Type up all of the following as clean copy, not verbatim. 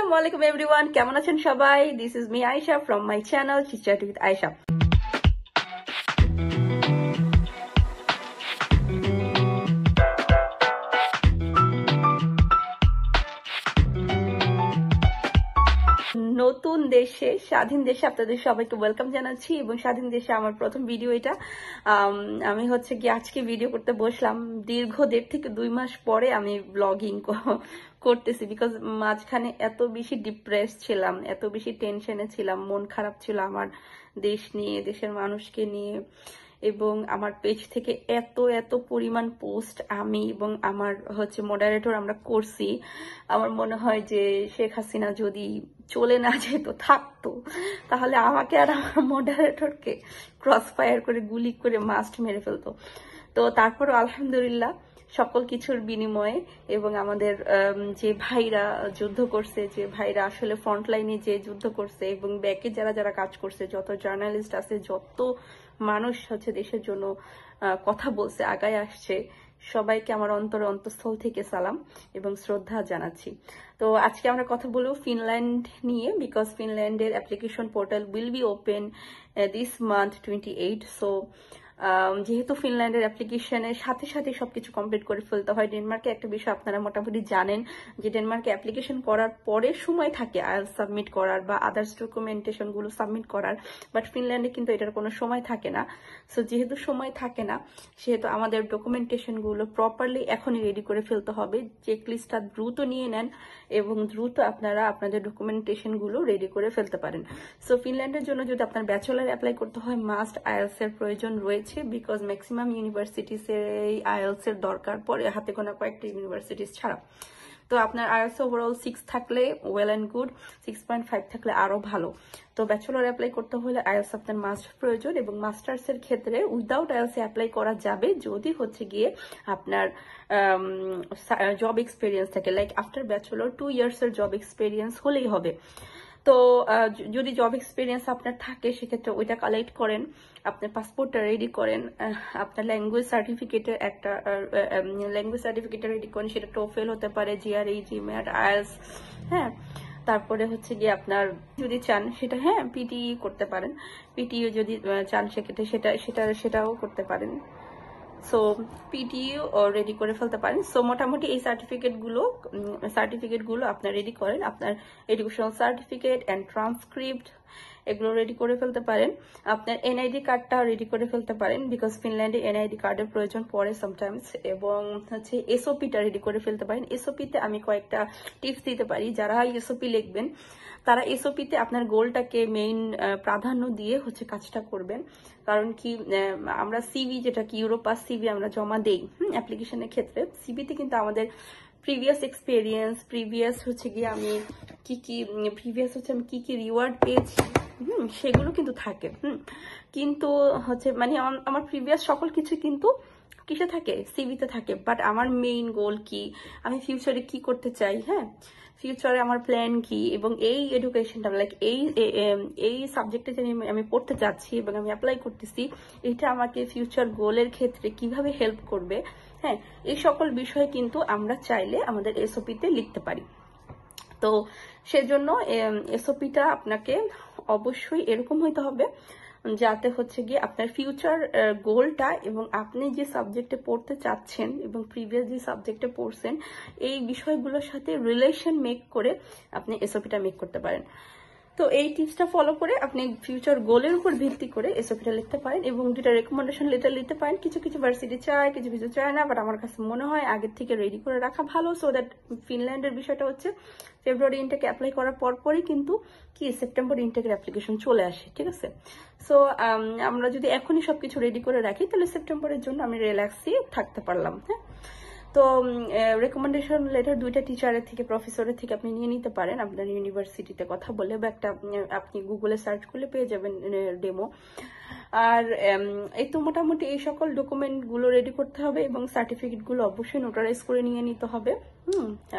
আসসালামু আলাইকুম এভরিওয়ান, কেমন আছেন সবাই? This is me Ayesha from my channel chit chat with Ayesha. নতুন দেশে, স্বাধীন দেশে আপনাদের সবাইকে ওয়েলকাম জানাচ্ছি এবং স্বাধীন দেশে আমার প্রথম ভিডিও এটা। আমি হচ্ছে কি আজকে ভিডিও করতে বসলাম, দীর্ঘ 1.5 থেকে 2 মাস পরে আমি ব্লগিং করতেছি। বিকজ মাঝখানে এত বেশি ডিপ্রেস ছিলাম, এত বেশি টেনশনে ছিলাম, মন খারাপ ছিল আমার দেশ নিয়ে, দেশের মানুষকে নিয়ে, এবং আমার পেজ থেকে এত এত পরিমাণ পোস্ট আমি এবং আমার হচ্ছে মডারেটর আমরা করছি। আমার মনে হয় যে শেখ হাসিনা যদি চলে না যেত, থাকতো, তাহলে আমাকে আর আমার মডারেটরকে ক্রস ফায়ার করে গুলি করে মাস্ট মেরে ফেলতো। তো তারপরও আলহামদুলিল্লাহ সকল কিছুর বিনিময়ে এবং আমাদের যে ভাইরা যুদ্ধ করছে, যে ভাইরা আসলে ফ্রন্ট লাইনে যে যুদ্ধ করছে এবং ব্যাকে যারা যারা কাজ করছে, যত জার্নালিস্ট আছে, যত মানুষ হচ্ছে দেশের জন্য কথা বলছে, আগায় আসছে, সবাইকে আমার অন্তঃস্থল থেকে সালাম এবং শ্রদ্ধা জানাচ্ছি। তো আজকে আমরা কথা বলবো ফিনল্যান্ড নিয়ে, বিকজ ফিনল্যান্ডের application portal will be open this month 28। So যেহেতু ফিনল্যান্ডের অ্যাপ্লিকেশনের সাথে সাথে সবকিছু কমপ্লিট করে ফেলতে হয়। ডেনমার্কে একটা বিষয় আপনারা মোটামুটি জানেন যে ডেনমার্কে অ্যাপ্লিকেশন করার পরে সময় থাকে আইএলটিএস সাবমিট করার বা আদার্স ডকুমেন্টেশন গুলো সাবমিট করার, বাট ফিনল্যান্ডে কিন্তু এটার কোনো সময় থাকে না। সো যেহেতু সময় থাকে না, সেহেতু আমাদের ডকুমেন্টেশন গুলো প্রপারলি এখনই রেডি করে ফেলতে হবে। চেকলিস্টটা দ্রুত নিয়ে নেন এবং দ্রুত আপনারা আপনাদের ডকুমেন্টেশন গুলো রেডি করে ফেলতে পারেন। সো ফিনল্যান্ডের জন্য যদি আপনার ব্যাচেলার অ্যাপ্লাই করতে হয়, মাস্ট আইএলটিএস এর প্রয়োজন রয়েছে, বিকজ ম্যাক্সিমাম ইউনিভার্সিটিসে এই আইএলটিএস এর দরকার পড়ে, হাতে গোনা কয়েকটা ইউনিভার্সিটিস ছাড়া। তো আপনার আইএলটিএস ওভারঅল 6 থাকলে ওয়েল অ্যান্ড গুড, 6.5 থাকলে আরো ভালো। তো ব্যাচেলর অ্যাপ্লাই করতে হলে আইএলটিএস আপনার মাস্ট প্রয়োজন, এবং মাস্টার্স এর ক্ষেত্রে উইদাউট আইএলটিএস অ্যাপ্লাই করা যাবে যদি হচ্ছে গিয়ে আপনার জব এক্সপিরিয়েন্স থাকে, লাইক আফটার ব্যাচেলর 2 ইয়ার্স এর জব এক্সপিরিয়েন্স হলেই হবে। তো যদি জব এক্সপিরিয়েন্স আপনার থাকে, সেক্ষেত্রে ওইটা কালেক্ট করেন, আপনার পাসপোর্টটা রেডি করেন, আপনার ল্যাঙ্গুয়েজ সার্টিফিকেটের একটা রেডি করেন, সেটা টোফেল হতে পারে, জিআরই, জিম্যাট, আইএলটিএস, হ্যাঁ। তারপরে হচ্ছে গিয়ে আপনার যদি চান সেটা, হ্যাঁ, পিটিই করতে পারেন, পিটিও যদি চান সেক্ষেত্রে সেটাও করতে পারেন। সো পিটিও রেডি করে ফেলতে পারেন। সো মোটামুটি এই সার্টিফিকেটগুলো আপনার রেডি করেন, আপনার এডুকেশনাল সার্টিফিকেট অ্যান্ড ট্রান্সক্রিপ্ট এগুলো রেডি করে ফেলতে পারেন। আপনার এনআইডি কার্ডটা রেডি করে ফেলতে পারেন, বিকজ ফিনল্যান্ডে এনআইডি কার্ডের প্রয়োজন পড়ে সামটাইমস। এবং হচ্ছে এসওপিটা রেডি করে ফেলতে পারেন। এসওপিতে আমি কয়েকটা টিপস দিতে পারি। যারা এসওপি লিখবেন তারা এসওপিতে আপনার গোলটাকে মেইন প্রাধান্য দিয়ে হচ্ছে কাজটা করবেন। কারণ কি, আমরা সিভি, যেটা কি ইউরোপাস সিভি আমরা জমা দেই অ্যাপ্লিকেশনের ক্ষেত্রে, সিভিতে কিন্তু আমাদের প্রিভিয়াস এক্সপিরিয়েন্স, প্রিভিয়াস হচ্ছে গিয়ে আমি কি কি রিওয়ার্ড পেয়েছি, সেগুলো কিন্তু থাকে। কিন্তু হচ্ছে মানে আমার প্রিভিয়াস সকল কিছু কিন্তু কিসে থাকে, সিভিতে থাকে। বাট আমার মেইন গোল কি, আমি ফিউচারে কি করতে চাই, হ্যাঁ, ফিউচারে আমার প্ল্যান কি, এবং এই এডুকেশনটা, লাইক এই সাবজেক্টে যে আমি পড়তে চাচ্ছি এবং আমি অ্যাপ্লাই করতেছি, এটা আমাকে ফিউচার গোলের ক্ষেত্রে কিভাবে হেল্প করবে, হ্যাঁ, এই সকল বিষয় কিন্তু আমরা চাইলে আমাদের এসওপিতে লিখতে পারি। তো সেজন্য এসওপিটা আপনাকে অবশ্যই এরকম হইতে হবে যাতে হচ্ছে গিয়ে আপনার ফিউচার গোলটা এবং আপনি যে সাবজেক্টে পড়তে চাচ্ছেন এবং প্রিভিয়াস যে সাবজেক্টে পড়ছেন, এই বিষয়গুলোর সাথে রিলেশন মেক করে আপনি এসওপিটা মেক করতে পারেন। তো এই টিপসটা ফলো করে আপনি ফিউচার গোলের উপর ভিত্তি করে এসওপিটা লিখতে পারেন এবং দুটা রেকমেন্ডেশন লেটার লিখতে পারেন। কিছু কিছু ভার্সিটি চায়, কিছু কিছু চায় না, বাট আমার কাছে মনে হয় আগের থেকে রেডি করে রাখা ভালো। সো দ্যাট ফিনল্যান্ডের বিষয়টা হচ্ছে ফেব্রুয়ারি ইনটেকে অ্যাপ্লাই করার পরপরই কিন্তু কি সেপ্টেম্বর ইনটেকের অ্যাপ্লিকেশন চলে আসে, ঠিক আছে। সো আমরা যদি এখনই সবকিছু রেডি করে রাখি, তাহলে সেপ্টেম্বরের জন্য আমি রিল্যাক্সই থাকতে পারলাম, হ্যাঁ। তো রেকমেন্ডেশন লেটার 2টা টিচারের থেকে, প্রফেসরের থেকে আপনি নিয়ে নিতে পারেন আপনার ইউনিভার্সিটিতে কথা বলে, বা একটা আপনি গুগলে সার্চ করলে পেয়ে যাবেন ডেমো। আর এই তো মোটামুটি এই সকল ডকুমেন্টগুলো রেডি করতে হবে এবং সার্টিফিকেটগুলো অবশ্যই নোটারাইজ করে নিয়ে নিতে হবে।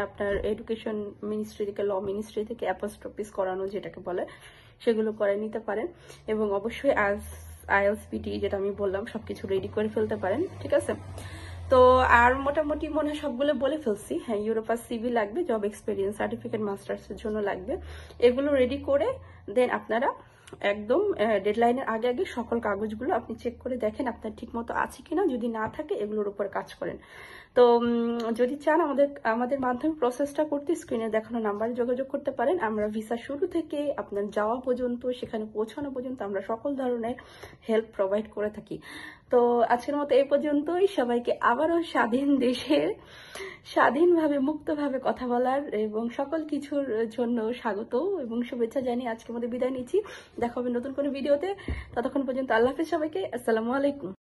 আপনার এডুকেশন মিনিস্ট্রি থেকে, ল মিনিস্ট্রি থেকে অ্যাপোস্ট্রোফিস করানো যেটাকে বলে, সেগুলো করে নিতে পারেন। এবং অবশ্যই আইএলটিএস, পিটি যেটা আমি বললাম, সবকিছু রেডি করে ফেলতে পারেন, ঠিক আছে। তো আর মোটামুটি মনে হয় সবগুলো বলে ফেলছি। হ্যাঁ, ইউরোপাস সিভি লাগবে, জব এক্সপিরিয়েন্স সার্টিফিকেট মাস্টার্সের জন্য লাগবে। এগুলো রেডি করে দেন আপনারা একদম ডেডলাইনের আগে আগে সকল কাগজগুলো আপনি চেক করে দেখেন আপনার ঠিক মতো আছে কিনা। যদি না থাকে এগুলোর উপর কাজ করেন। তো যদি চান আমাদের মাধ্যমে প্রসেসটা করতে স্ক্রিনে দেখানো নাম্বারে যোগাযোগ করতে পারেন। আমরা ভিসা শুরু থেকে আপনার যাওয়া পর্যন্ত, সেখানে পৌঁছানো পর্যন্ত আমরা সকল ধরনের হেল্প প্রোভাইড করে থাকি। তো আজকের মতো এই পর্যন্তই। সবাইকে আবারও স্বাধীন দেশের স্বাধীনভাবে মুক্তভাবে কথা বলার এবং সকল কিছুর জন্য স্বাগত এবং শুভেচ্ছা জানিয়ে আজকের মতো বিদায় নিচ্ছি। দেখা হবে নতুন কোনো ভিডিওতে। ততক্ষণ পর্যন্ত আল্লাহ হাফেজ সবাইকে। আসসালামু আলাইকুম।